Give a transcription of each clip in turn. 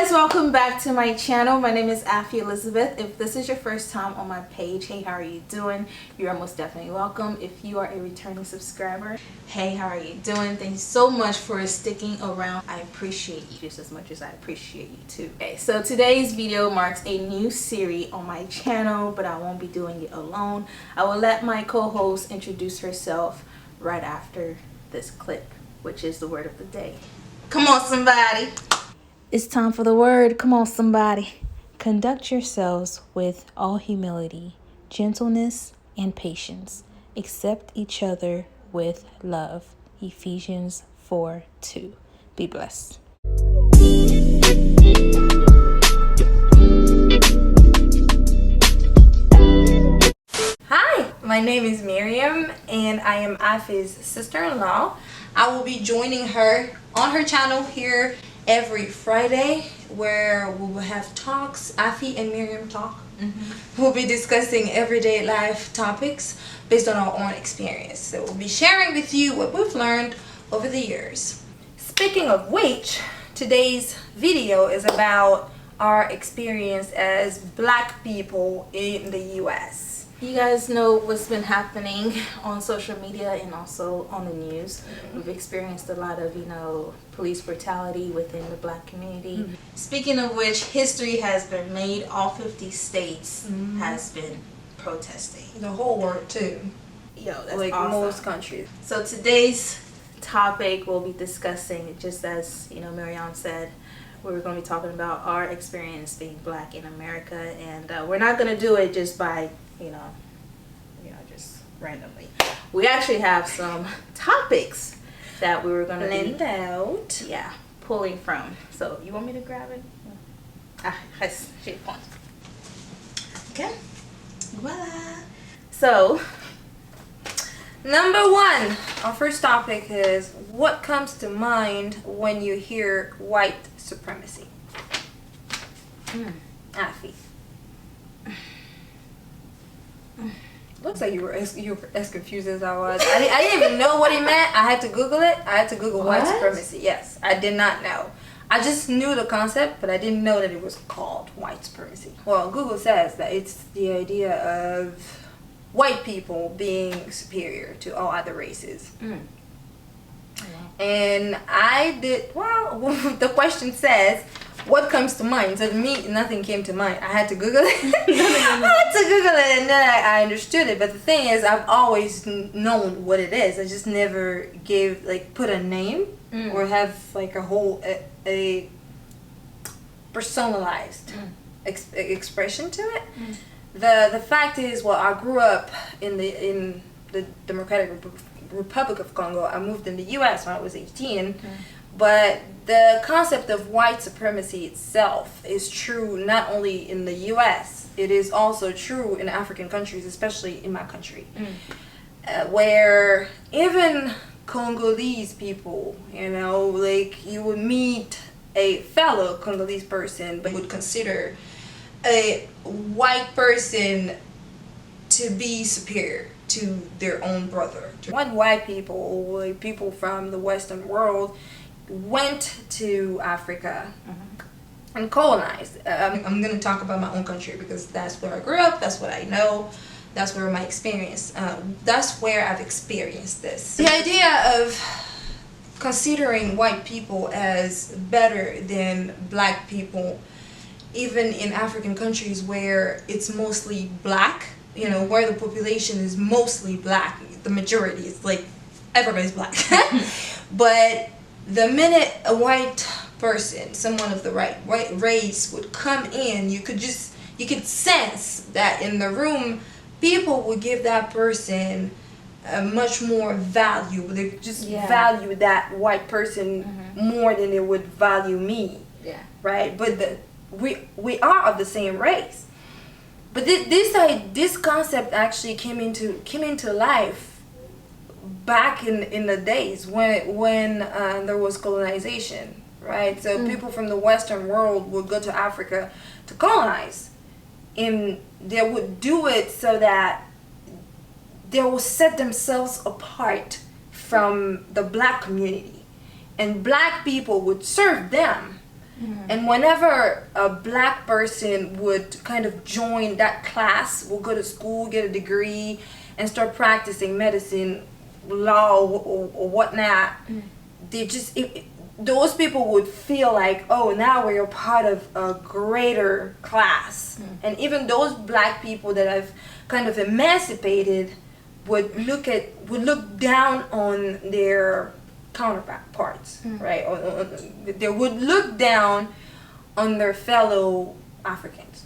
guys, welcome back to my channel. My name is Afi Elizabeth. If this is your first time on my page, hey, how are you doing? You are most definitely welcome. If you are a returning subscriber, hey, how are you doing? Thank you so much for sticking around. I appreciate you just as much as I appreciate you too. Okay, so today's video marks a new series on my channel, but I won't be doing it alone. I will let my co-host introduce herself right after this clip, which is the word of the day. Come on, somebody. It's time for the word. Come on, somebody. Conduct yourselves with all humility, gentleness, and patience. Accept each other with love. Ephesians 4:2. Be blessed. Hi, my name is Miriam, and I am Afi's sister-in-law. I will be joining her on her channel here every Friday, where we will have talks. Afi and Miriam talk. We'll be discussing everyday life topics based on our own experience. So we'll be sharing with you what we've learned over the years. Speaking of which, today's video is about our experience as Black people in the US. You guys know what's been happening on social media and also on the news. We've experienced a lot of, police brutality within the Black community. Speaking of which, history has been made. All 50 states has been protesting. The whole world too. Yo, that's like awesome. Most countries. So today's topic we'll be discussing, just as Marianne said, we're going to be talking about our experience being Black in America, and we're not going to do it just by just randomly. We actually have some topics that we were going to blend out. Yeah, pulling from. So you want me to grab it? Okay. Voila. So, number one, our first topic is what comes to mind when you hear white supremacy? Afi. Looks like you were as confused as I was. I didn't even know what he meant. I had to Google it. I had to Google white supremacy. Yes, I did not know. I just knew the concept, but I didn't know that it was called white supremacy. Well, Google says that it's the idea of white people being superior to all other races. And I did, the question says, what comes to mind? So to me, nothing came to mind. I had to Google it. I had to Google it, and then I understood it. But the thing is, I've always known what it is. I just never put a name or have a personalized expression to it. The fact is, I grew up in the Democratic Republic of Congo. I moved in the U.S. when I was 18. But the concept of white supremacy itself is true not only in the U.S., it is also true in African countries, especially in my country, where even Congolese people, you would meet a fellow Congolese person, but would consider a white person to be superior to their own brother. When white people, people from the Western world, went to Africa and colonized. I'm going to talk about my own country because that's where I grew up, that's what I know, that's where my experience, that's where I've experienced this. The idea of considering white people as better than Black people, even in African countries where it's mostly Black, where the population is mostly Black, the majority is everybody's Black. But the minute a white person, someone of the white race would come in, you could sense that in the room, people would give that person much more value. They just value that white person more than they would value me. Yeah. Right? But we are of the same race. But this concept actually came into life back in the days when there was colonization, right? So people from the Western world would go to Africa to colonize, and they would do it so that they will set themselves apart from the Black community, and Black people would serve them And whenever a black person would kind of join that class, will go to school, get a degree, and start practicing medicine, law, or whatnot, they just those people would feel like, oh, now we're a part of a greater class. And even those black people that I've kind of emancipated would look down on their counterparts, right? Or they would look down on their fellow Africans.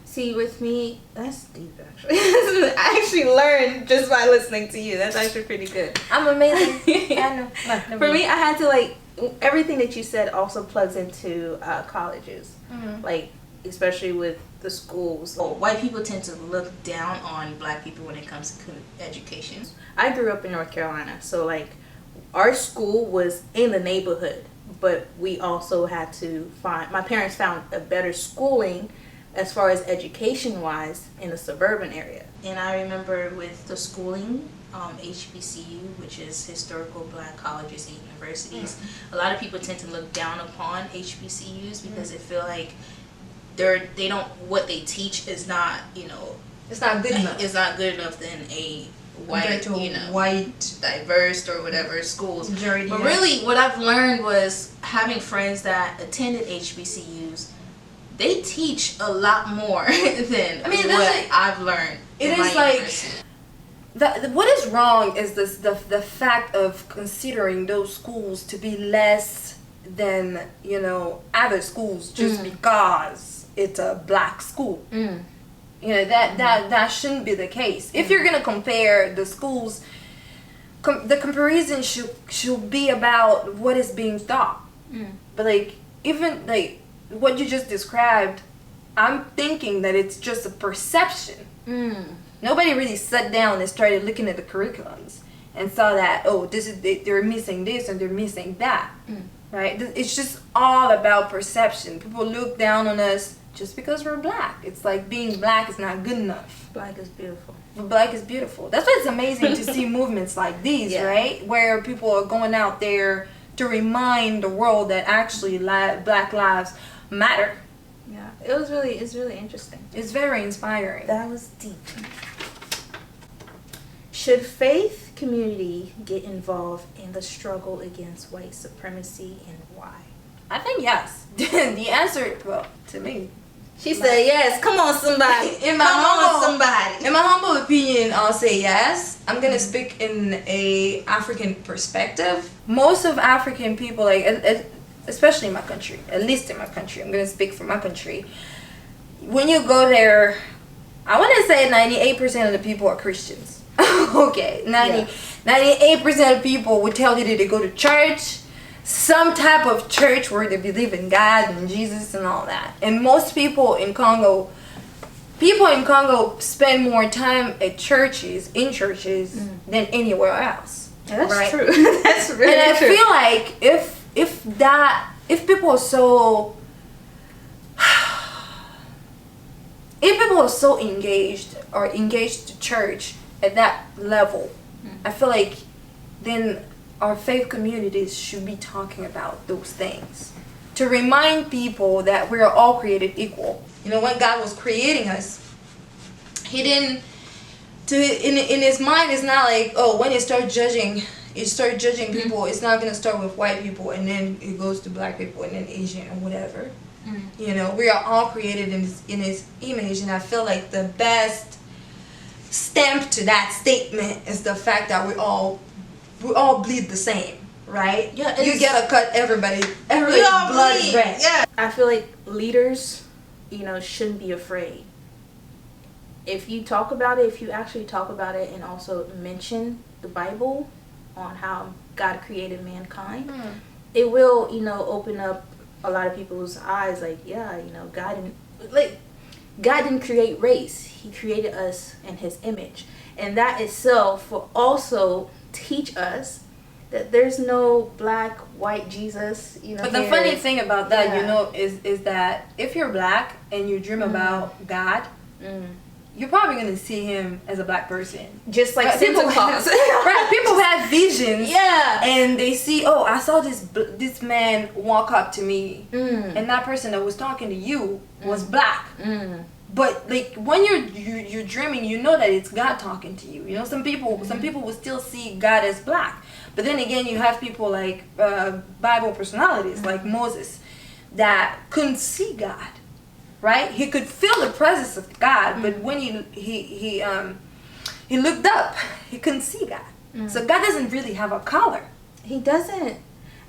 See, with me, that's deep actually. I actually learned just by listening to you. That's actually pretty good. I'm amazing. I know. For me, I had to like, everything that you said also plugs into colleges. Like, especially with the schools. White people tend to look down on black people when it comes to education. I grew up in North Carolina, so like our school was in the neighborhood, but we also had to my parents found a better schooling as far as education wise in the suburban area. And I remember with the schooling, HBCU, which is Historical Black Colleges and Universities, a lot of people tend to look down upon HBCUs because they feel like they don't, what they teach is not, It's not good enough. It's not good enough than a white, white, diverse or whatever schools. majority. But really, what I've learned was having friends that attended HBCUs. They teach a lot more than what I've learned. It is like what is wrong is the fact of considering those schools to be less than other schools just because it's a black school. That shouldn't be the case. If you're gonna compare the schools, the comparison should be about what is being taught. But like even like what you just described, I'm thinking that it's just a perception. Nobody really sat down and started looking at the curriculums and saw that, oh, they're missing this and they're missing that, right? It's just all about perception. People look down on us just because we're black. It's like being black is not good enough. Black is beautiful. But black is beautiful. That's why it's amazing to see movements like these, right? Where people are going out there to remind the world that actually black lives matter. Yeah, it's really interesting. It's very inspiring. That was deep. Should faith community get involved in the struggle against white supremacy, and why? I think yes. The answer, well, to me, she said yes. Come on, somebody. In my humble opinion, I'll say yes. I'm gonna speak in a African perspective. Most of African people, especially in my country, at least in my country, I'm gonna speak for my country. When you go there, I want to say 98% of the people are Christians. Okay, 98% of people would tell you that they go to church, some type of church where they believe in God and Jesus and all that. And most people in Congo spend more time at churches, than anywhere else. Yeah, that's right? true. That's really and I true. feel like if people are so engaged to church at that level, I feel like then our faith communities should be talking about those things to remind people that we are all created equal. When God was creating us, He didn't. In His mind, it's not like, oh, when you start judging people, it's not gonna start with white people and then it goes to black people and then Asian or whatever. We are all created in His image, and I feel like the best stamp to that statement is the fact that we all bleed the same, right? Yeah, you gotta cut everybody's blood is red. Yeah, I feel like leaders, shouldn't be afraid. If you actually talk about it and also mention the Bible on how God created mankind, it will, open up a lot of people's eyes. Like, God didn't create race. He created us in His image. And that itself will also teach us that there's no black, white Jesus, But the funny thing about that, is that if you're black and you dream about God, you're probably gonna see him as a black person. Just like Right, Santa people Claus. Right, people have visions. Yeah. And they see, oh, I saw this man walk up to me, Mm. and that person that was talking to you was black. Mm. But like when you're dreaming, you know that it's God talking to you. You know, some people will still see God as black. But then again, you have people like Bible personalities like Moses that couldn't see God. Right? He could feel the presence of God, but when he looked up, he couldn't see God. So God doesn't really have a color. He doesn't.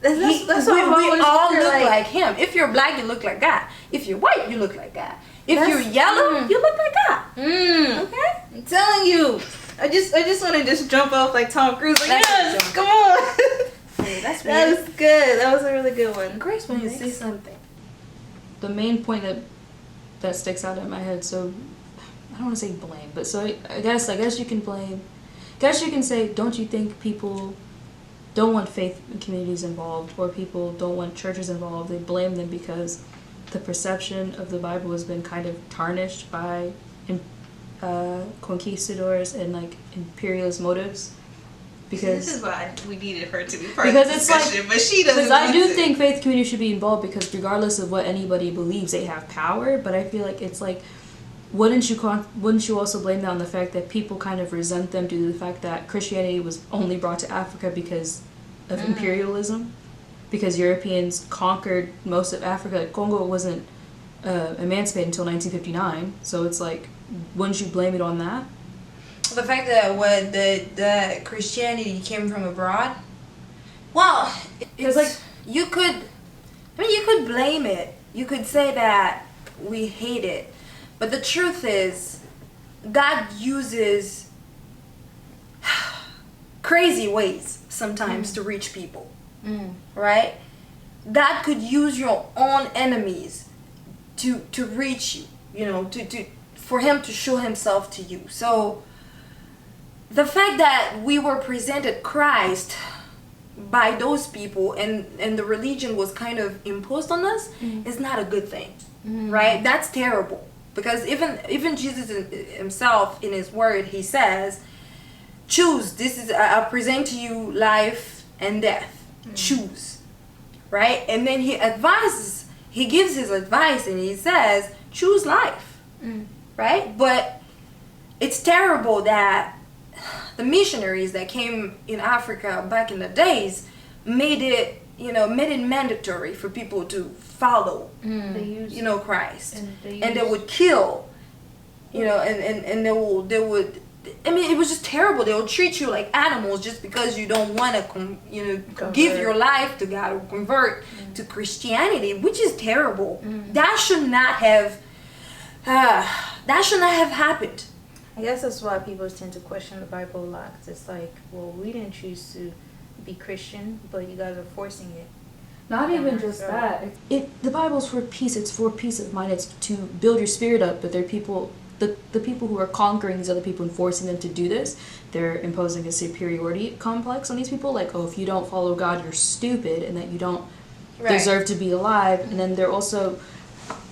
That's we what all look like him. If you're black, you look like God. If you're white, you look like God. If you're yellow, you look like God. Okay? I'm telling you. I just want to just jump off like Tom Cruise. Like, That's yes, come on. Hey, that's That weird. was good. That was a really good one. Grace, when you say something. The main point that sticks out in my head, so I don't want to say blame, but so I guess you can blame. I guess you can say, don't you think people don't want faith communities involved, or people don't want churches involved? They blame them because the perception of the Bible has been kind of tarnished by conquistadors and like imperialist motives. Because this is why we needed her to be part of because the it's discussion, like, but she doesn't. because I do want to. think faith communities should be involved, because regardless of what anybody believes, they have power. But I feel like it's like, wouldn't you also blame that on the fact that people kind of resent them due to the fact that Christianity was only brought to Africa because of imperialism, because Europeans conquered most of Africa. Like, Congo wasn't emancipated until 1959, so it's like, wouldn't you blame it on that? The fact that the Christianity came from abroad. Well, it's like you could blame it. You could say that we hate it, but the truth is, God uses crazy ways sometimes to reach people. Right? God could use your own enemies to reach you. You know, for Him to show Himself to you. So the fact that we were presented Christ by those people and the religion was kind of imposed on us is not a good thing, right? That's terrible, because even Jesus himself in his word, he says, choose, I present to you life and death, choose, right? And then he gives his advice, and he says, choose life, right? But it's terrible that the missionaries that came in Africa back in the days made it mandatory for people to follow, Christ, and they would kill, and they would. I mean, it was just terrible. They would treat you like animals just because you don't want to, give your life to God or convert to Christianity, which is terrible. That should not have. That should not have happened. I guess that's why people tend to question the Bible a lot. 'Cause it's like, well, we didn't choose to be Christian, but you guys are forcing it. Not even just that. The Bible's for peace. It's for peace of mind. It's to build your spirit up. But there are people, the people who are conquering these other people and forcing them to do this, they're imposing a superiority complex on these people. Like, oh, if you don't follow God, you're stupid, and that you don't deserve to be alive. And then they're also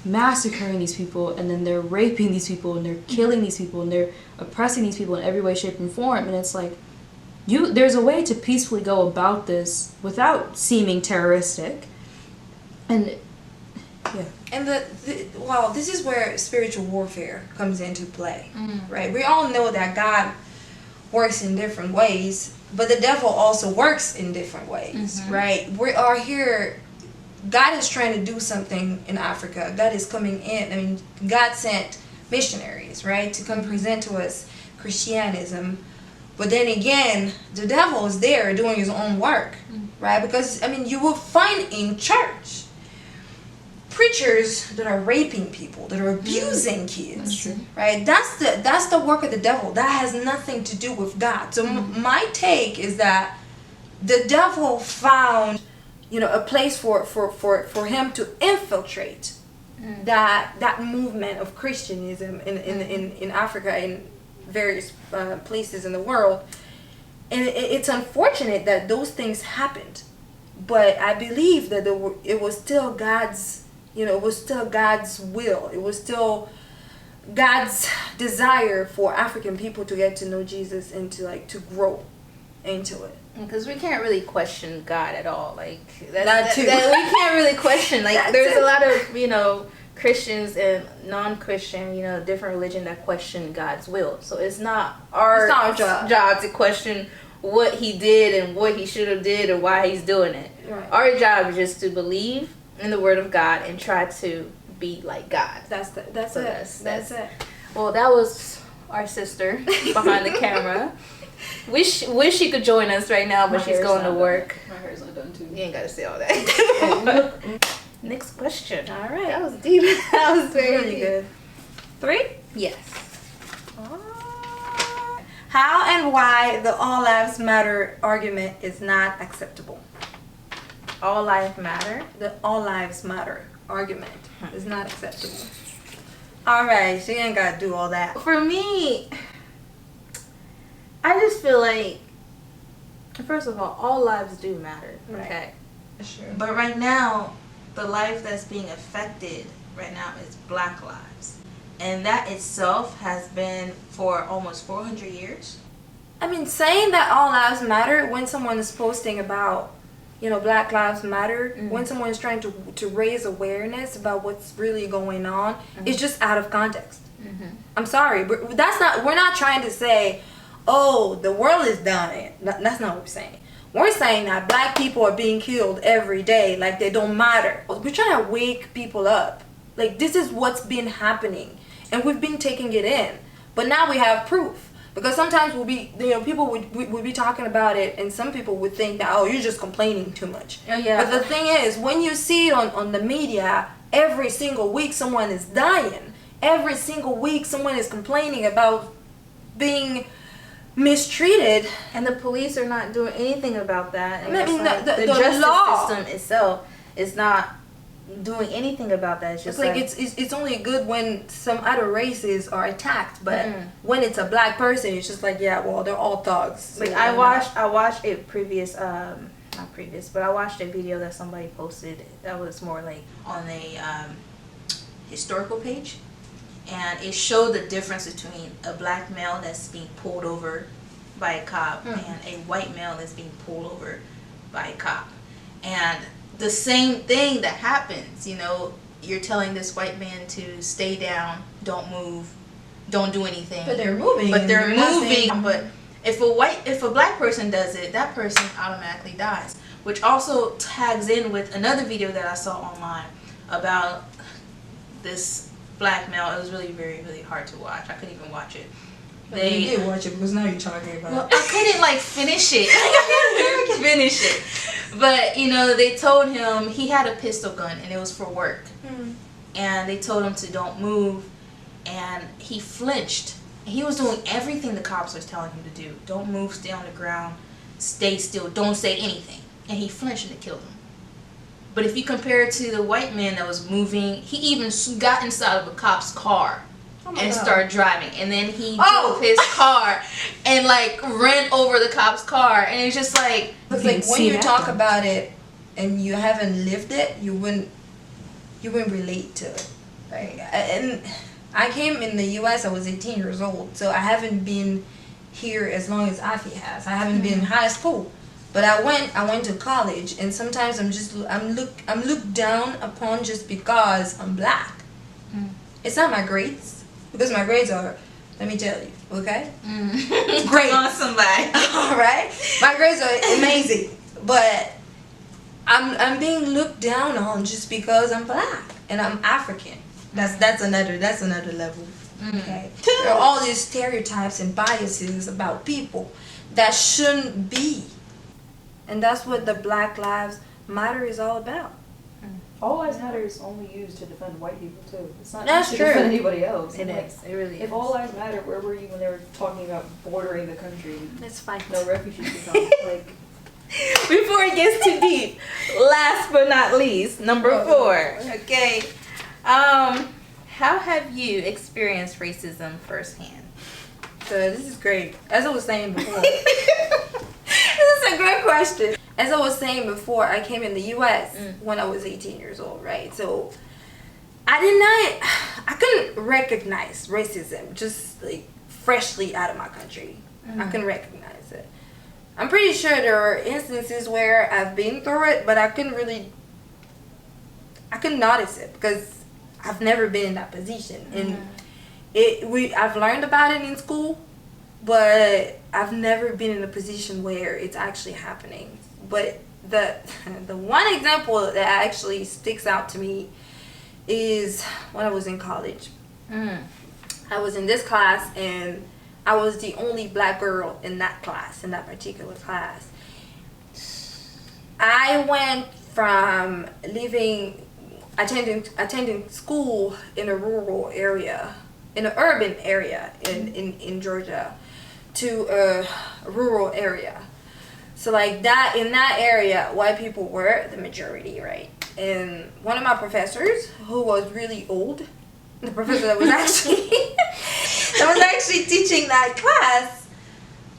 massacring these people, and then they're raping these people, and they're killing these people, and they're oppressing these people in every way, shape, and form. And it's like, there's a way to peacefully go about this without seeming terroristic. And And this is where spiritual warfare comes into play, right? We all know that God works in different ways, but the devil also works in different ways, right? We are here. God is trying to do something in Africa. God is coming in. I mean, God sent missionaries, right, to come present to us Christianism. But then again, the devil is there doing his own work, right? Because, I mean, you will find in church preachers that are raping people, that are abusing kids, right? That's the work of the devil. That has nothing to do with God. So my take is that the devil found a place for him to infiltrate that movement of Christianism in Africa, in various places in the world. And it's unfortunate that those things happened, but I believe that it was still God's, it was still God's will. It was still God's desire for African people to get to know Jesus and to grow into it. Because we can't really question God at all. Like That too. we can't really question. Like That there's too. a lot of Christians and non-Christian, different religion that question God's will. So it's not our job to question what he did and what he should have did or why he's doing it. Right. Our job is just to believe in the word of God and try to be like God. That's it. Well, that was our sister behind the camera. Wish she could join us right now, but she's going to work. My hair's not done too. You ain't gotta say all that. Next question. All right. That was deep. That was very Really deep. good. 3? Yes. How and why the all lives matter argument is not acceptable. All life matter. The all lives matter argument is not acceptable. All right, she ain't got to do all that. For me, I just feel like, first of all lives do matter. Right. Okay. Sure. But right now, the life that's being affected right now is Black lives. And that itself has been for almost 400 years. I mean, saying that all lives matter when someone is posting about, Black Lives Matter, when someone is trying to raise awareness about what's really going on, it's just out of context. I'm sorry, but we're not trying to say, oh, the world is dying. That's not what we're saying. We're saying that Black people are being killed every day, like they don't matter. We're trying to wake people up. Like, this is what's been happening, and we've been taking it in. But now we have proof. Because sometimes people would be talking about it, and some people would think that, oh, you're just complaining too much. Oh, yeah. But the thing is, when you see it on the media, every single week someone is dying. Every single week someone is complaining about being mistreated. And the police are not doing anything about that. And I mean, it's like the justice law system itself is not doing anything about that. It's just it's only good when some other races are attacked, but when it's a Black person, it's just like, yeah, well, they're all thugs. like So I they're watched a previous not previous, but I watched a video that somebody posted that was more like On a historical page, and it showed the difference between a Black male that's being pulled over by a cop and a white male that's being pulled over by a cop. And the same thing that happens, you're telling this white man to stay down, don't move, don't do anything. But they're moving. But they're and you're not moving. saying- But if a Black person does it, that person automatically dies. Which also tags in with another video that I saw online about this Black male. It was really, very, really hard to watch. I couldn't even watch it. You did watch it because now you're talking about Well, I couldn't finish it. I couldn't finish it. But they told him he had a pistol gun and it was for work. And they told him to don't move, and he flinched. He was doing everything the cops was telling him to do. Don't move, stay on the ground, stay still, don't say anything. And he flinched and it killed him. But if you compare it to the white man that was moving, he even got inside of a cop's car and started driving. And then he drove his car and ran over the cop's car. And it's just like... It's like when you talk about it and you haven't lived it, you wouldn't relate to it. Right? And I came in the U.S. I was 18 years old, so I haven't been here as long as Afi has. I haven't been in high school, but I went to college, and sometimes I'm looked down upon just because I'm Black. It's not my grades, because my grades are, let me tell you, okay? Great on somebody. All right, my grades are amazing, but I'm being looked down on just because I'm Black and I'm African. That's another level. Okay, there are all these stereotypes and biases about people that shouldn't be, and that's what the Black Lives Matter is all about. All lives matter is only used to defend white people too. It's not That's used to true. defend anybody else. it Like, is. It really is. If all lives matter, where were you when they were talking about bordering the country? Let's fight. No refugees could come. Like, Before it gets too deep, last but not least, number 4. Okay. How have you experienced racism firsthand? So this is great. As I was saying before, this is a great question. As I was saying before, I came in the U.S. when I was 18 years old, right? So I couldn't can recognize racism just like freshly out of my country. I can recognize it. I'm pretty sure there are instances where I've been through it, but I couldn't notice it because I've never been in that position. And I've learned about it in school, but I've never been in a position where it's actually happening. But the one example that actually sticks out to me is when I was in college. I was in this class, and I was the only black girl in that class, in that particular class. I went from attending school in a rural area, in an urban area in Georgia, to a rural area. So like that, in that area, white people were the majority, right? And one of my professors, who was really old, the professor that was actually teaching that class,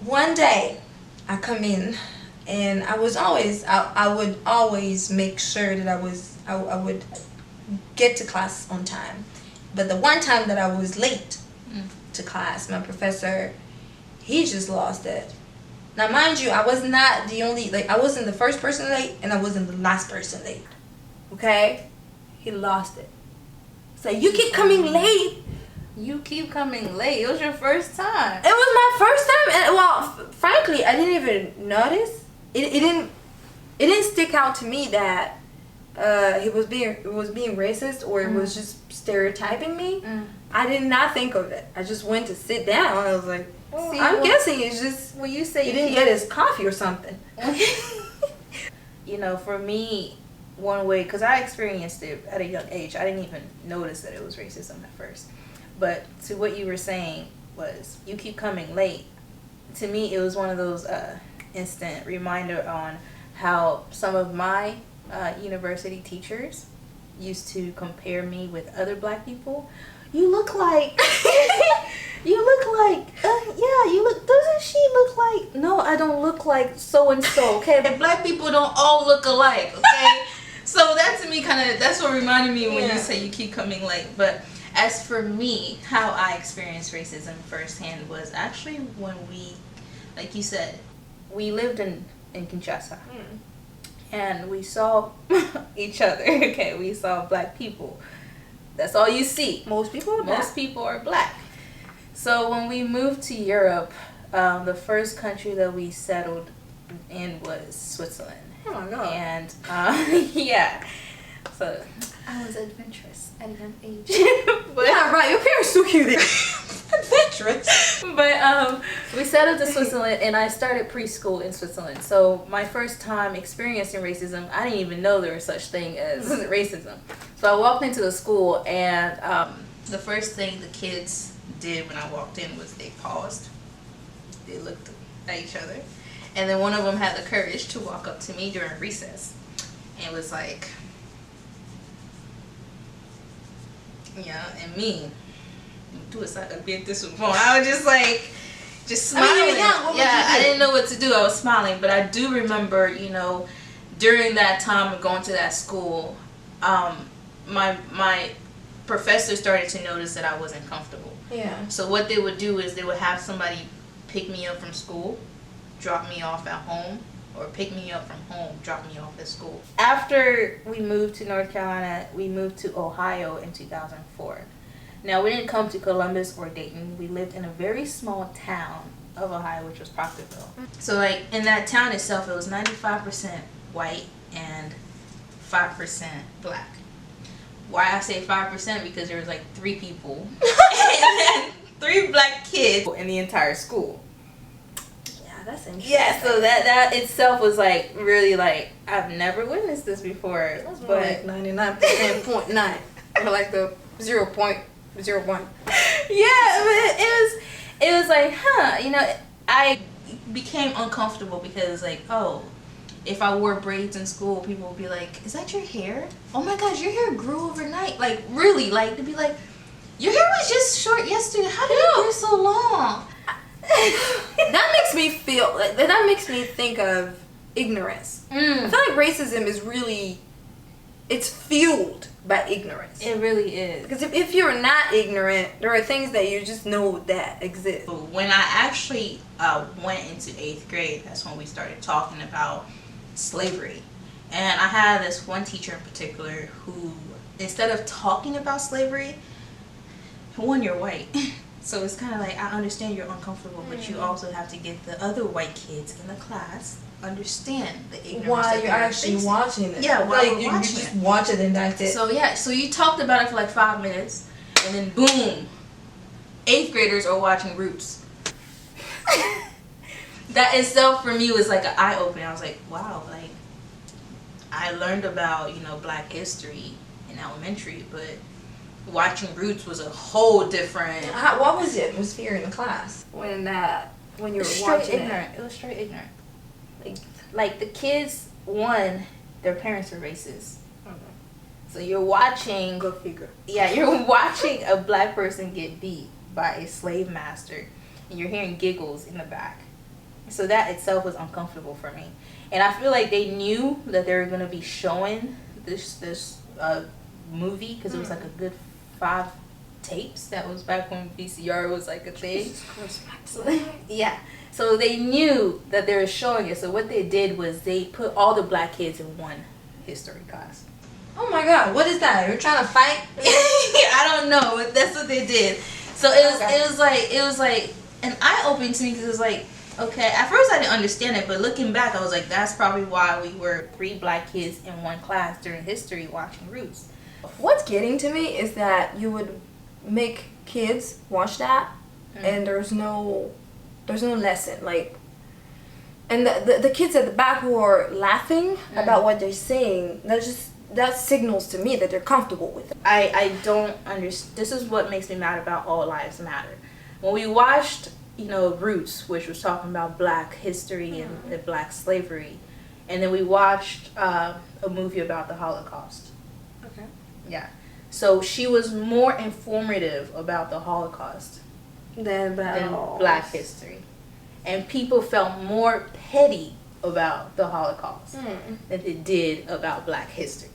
one day I come in, and I would always make sure that I would get to class on time. But the one time that I was late to class, my professor, he just lost it. Now, mind you, I was not the only, I wasn't the first person late, and I wasn't the last person late. Okay? He lost it. So, you keep coming late. You keep coming late. It was your first time. It was my first time, and frankly, I didn't even notice. It didn't stick out to me that it was being racist, or it was just stereotyping me. I did not think of it. I just went to sit down. I was like, I'm guessing it's just when you say he didn't get his coffee or something. You know, for me, one way, because I experienced it at a young age, I didn't even notice that it was racism at first. But to what you were saying was, you keep coming late. To me, it was one of those instant reminder on how some of my university teachers used to compare me with other black people. You look like, doesn't she look like, no, I don't look like so-and-so, okay? Black people don't all look alike, okay? So that to me that's what reminded me when you say you keep coming late. But as for me, how I experienced racism firsthand was actually when we, like you said, we lived in Kinshasa. And we saw each other, okay? We saw black people. That's all you see. Most people are black. So when we moved to Europe, the first country that we settled in was Switzerland. Oh my God. And yeah. So I was adventurous at a young age. But, yeah, right. Your parents so cute. Adventurous. But we settled to Switzerland, and I started preschool in Switzerland. So my first time experiencing racism, I didn't even know there was such thing as racism. So I walked into the school, and the first thing the kids did when I walked in was they paused. They looked at each other. And then one of them had the courage to walk up to me during recess and was like, yeah, and me. Do it so I could beat this one. I was just like, smiling. I didn't know what to do. I was smiling. But I do remember, during that time of going to that school, my professor started to notice that I wasn't comfortable. Yeah. So what they would do is they would have somebody pick me up from school, drop me off at home, or pick me up from home, drop me off at school. After we moved to North Carolina, we moved to Ohio in 2004. Now, we didn't come to Columbus or Dayton. We lived in a very small town of Ohio, which was Proctorville. So, in that town itself, it was 95% white and 5% black. Why I say 5%? Because there was, 3 people and 3 black kids In the entire school. Yeah, that's interesting. Yeah, so that itself was, really, I've never witnessed this before. That's more but 99.9. Or the 0.01. Yeah, but it was I became uncomfortable because if I wore braids in school, people would be like, is that your hair? Oh my gosh, your hair grew overnight. Really, they'd be like, your hair was just short yesterday. How did it grow so long? That makes me feel, that makes me think of ignorance. I feel like racism is really it's fueled by ignorance. It really is. Because if you're not ignorant, there are things that you just know that exist. When I actually went into 8th grade, that's when we started talking about slavery. And I had this one teacher in particular who, instead of talking about slavery, one, you're white. So it's kind of like, I understand you're uncomfortable, but you also have to get the other white kids in the class understand the ignorance. While you're actually watching it. Yeah, while like we're you watching just it. watch it and that's it. So yeah, so you talked about it for like 5 minutes, and then boom, 8th graders are watching Roots. That itself for me was like an eye opener. I was like, wow, like I learned about, you know, Black history in elementary, but watching Roots was a whole different. What was the atmosphere in the class? When you were Straight watching ignorant. It was straight ignorant. Like the kids, one, their parents are racist. So you're watching. Go figure. Yeah, you're watching a Black person get beat by a slave master, and you're hearing giggles in the back. So that itself was uncomfortable for me. And I feel like they knew that they were going to be showing this movie, because it was like a good 5 tapes. That was back when VCR was like a thing. Yeah. So they knew that they were showing it. So what they did was they put all the Black kids in one history class. Oh my God, what is that? You're trying to fight? I don't know, but that's what they did. So it was like an eye opening to me, because it was like, okay, at first I didn't understand it, but looking back, I was like, that's probably why we were 3 Black kids in one class during history watching Roots. What's getting to me is that you would make kids watch that, and there's no lesson, like, and the kids at the back who are laughing about what they're saying, that signals to me that they're comfortable with it. I don't understand. This is what makes me mad about All Lives Matter. When we watched, you know, Roots, which was talking about Black history and Black slavery, and then we watched a movie about the Holocaust. Okay. Yeah. So she was more informative about the Holocaust Than Black history. And people felt more petty about the Holocaust than they did about Black history.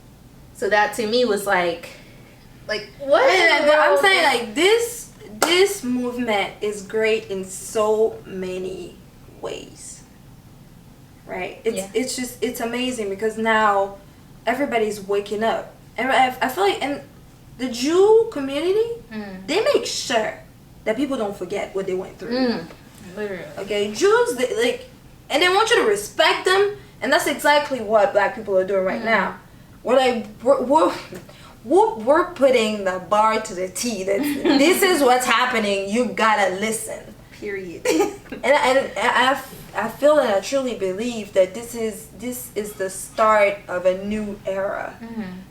So that to me was like what? I'm saying, like, this movement is great in so many ways, right? It's amazing, because now everybody's waking up, and I feel like, and the Jew community, they make sure that people don't forget what they went through. Literally. Okay, Jews, and they want you to respect them, and that's exactly what Black people are doing right now. We're like, we're putting the bar to the T. This is what's happening. You gotta listen. Period. And I feel, and I truly believe that this is the start of a new era.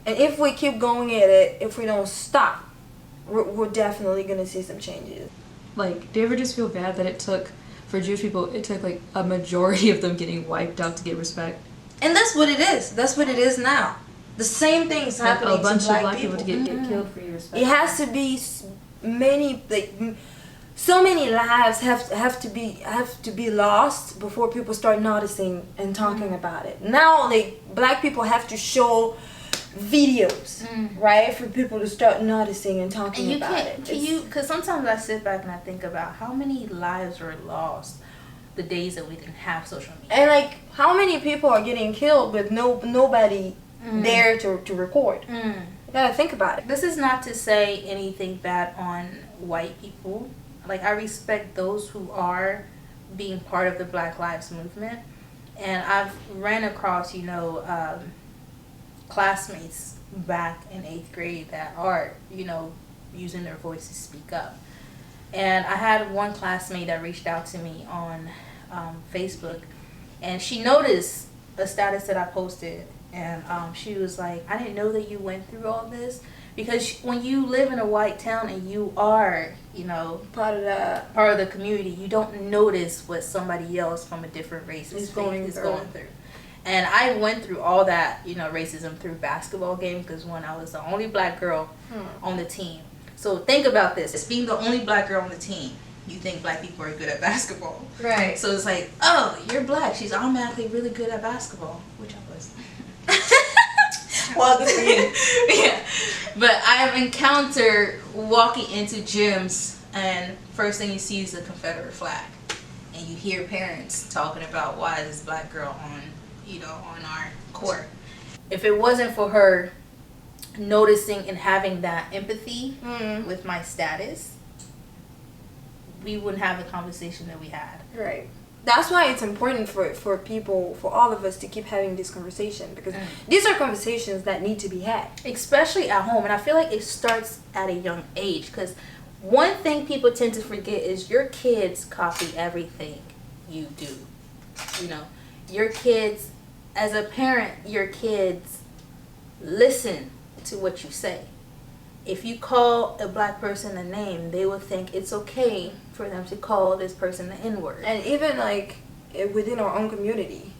And if we keep going at it, if we don't stop, we're definitely gonna see some changes. Like, do you ever just feel bad that it took, for Jewish people, it took like a majority of them getting wiped out to get respect? And that's what it is. That's what it is now. The same thing's happening a bunch to of Black Black people to get Killed for your respect. It has to be many, like, so many lives have to be lost before people start noticing and talking about it. Now, like, Black people have to show videos, right, for people to start noticing and talking about it. Because sometimes I sit back and I think about how many lives were lost the days that we didn't have social media. And, like, how many people are getting killed with nobody there to record. You gotta think about it. This is not to say anything bad on white people. Like, I respect those who are being part of the Black Lives Movement. And I've ran across, you know, classmates back in 8th grade that are, you know, using their voice to speak up. And I had one classmate that reached out to me on Facebook, and she noticed a status that I posted, and she was like, I didn't know that you went through all this, because when you live in a white town and you are, you know, Part of the community, you don't notice what somebody else from a different race is going through. And I went through all that, you know, racism through basketball games, because when I was the only Black girl on the team. So think about this. As being the only Black girl on the team, you think Black people are good at basketball. Right. So it's like, oh, you're Black. She's automatically really good at basketball, which I was. Well, good for you. Yeah, but I have encountered walking into gyms, and first thing you see is the Confederate flag, and you hear parents talking about why this black girl on, on our court. If it wasn't for her noticing and having that empathy with my status, we wouldn't have the conversation that we had. Right. That's why it's important for people, for all of us, to keep having this conversation, because these are conversations that need to be had, especially at home. And I feel like it starts at a young age, because one thing people tend to forget is your kids copy everything you do. Your kids, as a parent, your kids listen to what you say. If you call a black person a name, they will think it's okay for them to call this person the N-word. and even like within our own community,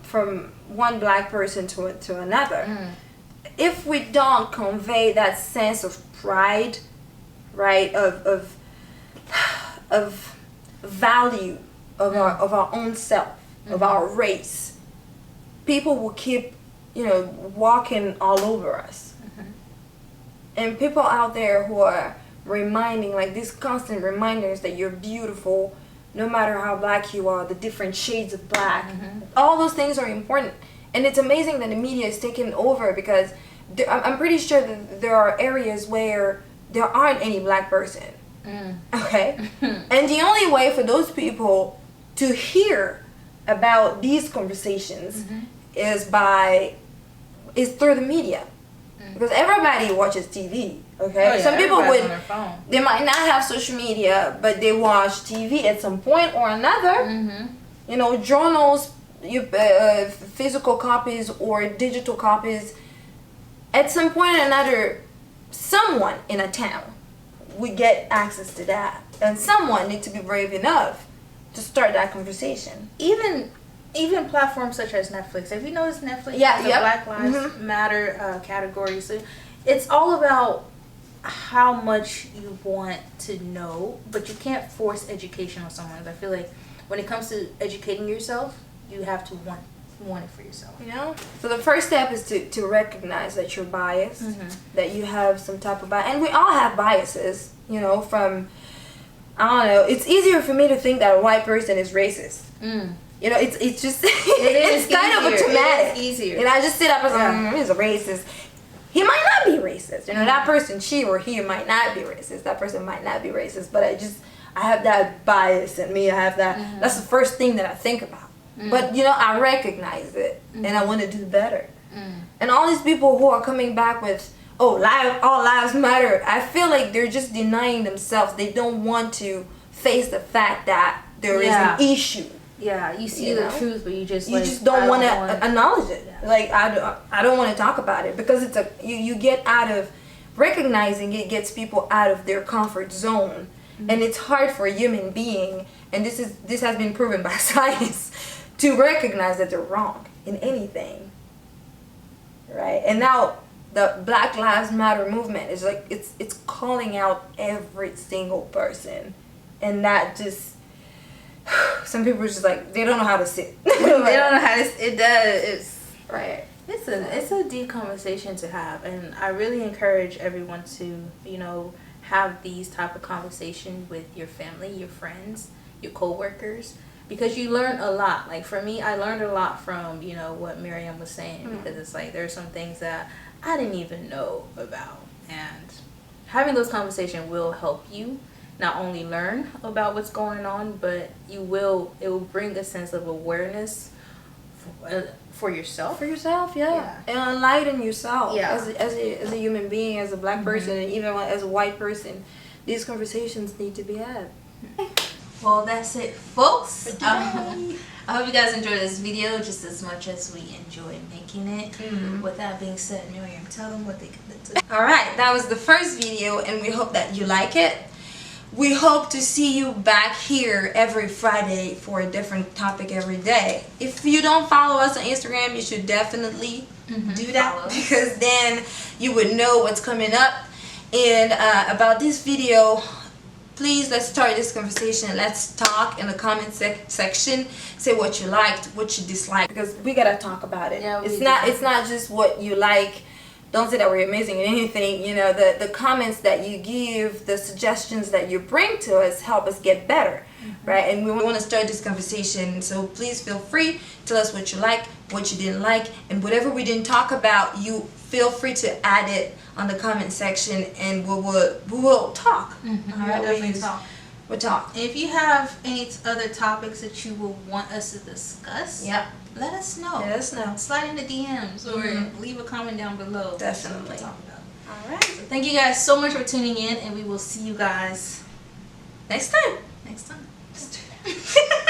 from one black person to another, if we don't convey that sense of pride, right, of value of our own self, of our race, people will keep walking all over us. And people out there who are reminding, like these constant reminders that you're beautiful no matter how black you are, the different shades of black, all those things are important. And it's amazing that the media is taking over, because I'm pretty sure that there are areas where there aren't any black person. Okay? And the only way for those people to hear about these conversations is through the media. Because everybody watches TV, okay? Oh, yeah, some people everybody's on their phone. they might not have social media, but they watch TV at some point or another. Journals, physical copies or digital copies. At some point or another, someone in a town would get access to that. And someone needs to be brave enough to start that conversation. Even platforms such as Netflix. Have you noticed Netflix Yeah, has a Black Lives Matter category? So it's all about how much you want to know, but you can't force education on someone. I feel like when it comes to educating yourself, you have to want it for yourself. So the first step is to recognize that you're biased, that you have some type of bias. And we all have biases, from, I don't know, it's easier for me to think that a white person is racist. It's just it's kind of automatic. It is easier. And I just sit up and say, he's a racist. He might not be racist. That person, she or he, might not be racist. That person might not be racist. But I have that bias in me. I have that. That's the first thing that I think about. But I recognize it, and I want to do better. And all these people who are coming back with, all lives matter, I feel like they're just denying themselves. They don't want to face the fact that there is an issue. Yeah, you see the truth, but you just don't want to acknowledge it. Yeah. Like I don't want to talk about it, because it's you get out of recognizing it, gets people out of their comfort zone, and it's hard for a human being, and this has been proven by science, to recognize that they're wrong in anything. Right? And now the Black Lives Matter movement is like it's calling out every single person, and that just. Some people are just like, they don't know how to sit. They don't know how to. It does. It's right. It's a deep conversation to have, and I really encourage everyone to have these type of conversations with your family, your friends, your coworkers, because you learn a lot. Like for me, I learned a lot from what Miriam was saying, because it's like there's some things that I didn't even know about, and having those conversations will help you not only learn about what's going on, but it will bring a sense of awareness for yourself. For yourself, yeah. And enlighten yourself as a human being, as a black person, and even as a white person. These conversations need to be had. Well, that's it, folks. I hope you guys enjoyed this video just as much as we enjoyed making it. With that being said, Miriam, tell them what they can do. Alright, that was the first video, and we hope that you like it. We hope to see you back here every Friday for a different topic every day. If you don't follow us on Instagram, you should definitely do that, because then you would know what's coming up. And about this video, please, let's start this conversation. Let's talk in the comment section. Say what you liked, what you disliked. Because we gotta talk about it. Yeah, It's not just what you like. Don't say that we're amazing in anything. You know, the comments that you give, the suggestions that you bring to us help us get better, right? And We want to start this conversation, so please feel free. Tell us what you like, what you didn't like, and whatever we didn't talk about, you feel free to add it on the comment section, and we will talk. All right, definitely talk. We'll talk. If you have any other topics that you will want us to discuss, Yep. let us know. Let us know. Slide in the DMs or leave a comment down below. Definitely. So we can talk about it. All right. So thank you guys so much for tuning in, and we will see you guys Next time. next time.